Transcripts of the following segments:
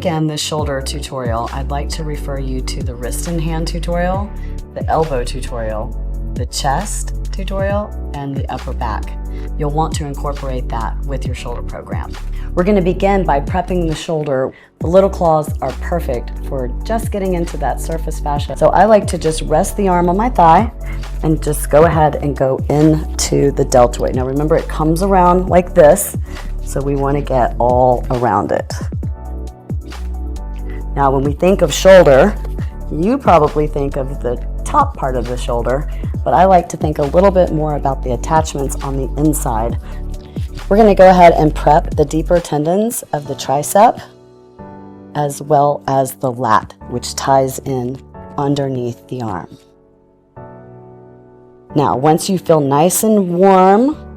begin this shoulder tutorial, I'd like to refer you to the wrist and hand tutorial, the elbow tutorial, the chest tutorial, and the upper back. You'll want to incorporate that with your shoulder program. We're going to begin by prepping the shoulder. The little claws are perfect for just getting into that surface fascia. So I like to just rest the arm on my thigh and just go ahead and go into the deltoid. Now remember, it comes around like this, so we want to get all around it. Now when we think of shoulder, you probably think of the top part of the shoulder, but I like to think a little bit more about the attachments on the inside. We're going to go ahead and prep the deeper tendons of the tricep as well as the lat, which ties in underneath the arm. Now, once you feel nice and warm,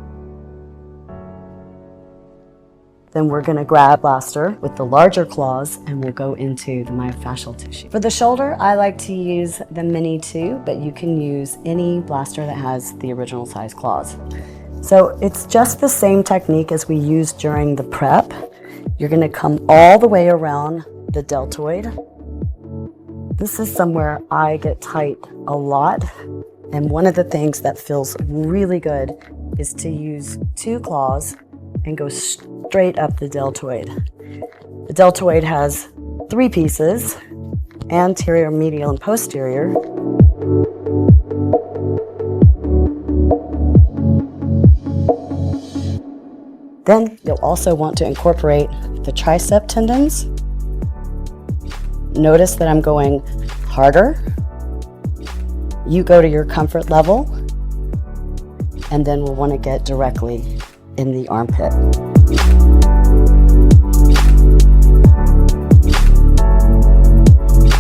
then we're going to grab blaster with the larger claws and we'll go into the myofascial tissue. For the shoulder, I like to use the Mini 2, but you can use any blaster that has the original size claws. So it's just the same technique as we used during the prep. You're going to come all the way around the deltoid. This is somewhere I get tight a lot, and one of the things that feels really good is to use 2 claws and go straight up the deltoid. The deltoid has 3 pieces, anterior, medial, and posterior. Then you'll also want to incorporate the tricep tendons. Notice that I'm going harder. You go to your comfort level, and then we'll want to get directly in the armpit.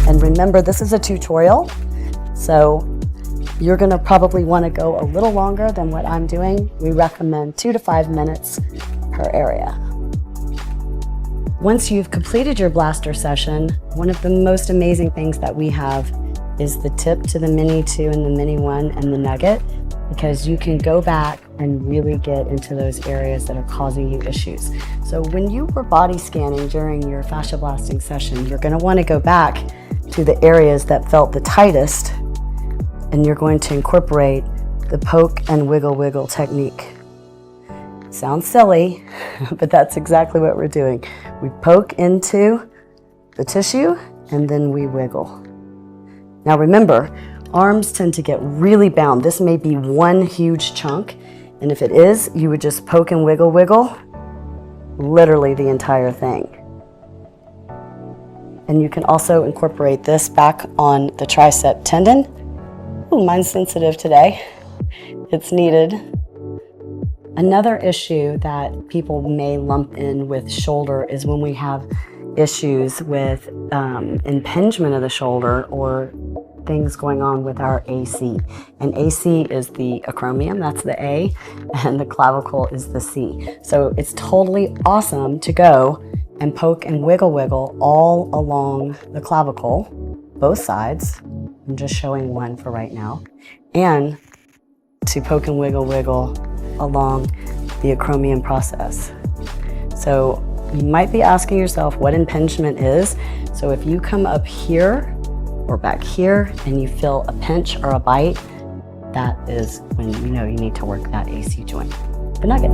And remember, this is a tutorial, so you're going to probably want to go a little longer than what I'm doing. We recommend 2 to 5 minutes per area. Once you've completed your blaster session, one of the most amazing things that we have is the tip to the Mini 2 and the Mini 1 and the nugget, because you can go back and really get into those areas that are causing you issues. So when you were body scanning during your fascia blasting session, you're going to want to go back to the areas that felt the tightest, and you're going to incorporate the poke and wiggle technique. Sounds silly, but that's exactly what we're doing. We poke into the tissue and then we wiggle. Now remember, arms tend to get really bound. This may be one huge chunk, and if it is, you would just poke and wiggle, literally the entire thing. And you can also incorporate this back on the tricep tendon. Ooh, mine's sensitive today. It's needed. Another issue that people may lump in with shoulder is when we have issues with impingement of the shoulder or things going on with our AC. And AC is the acromion, that's the A, and the clavicle is the C. So it's totally awesome to go and poke and wiggle all along the clavicle, both sides. I'm just showing one for right now. And to poke and wiggle along the acromion process. So you might be asking yourself what impingement is. So if you come up here or back here and you feel a pinch or a bite, that is when you know you need to work that AC joint. The nugget.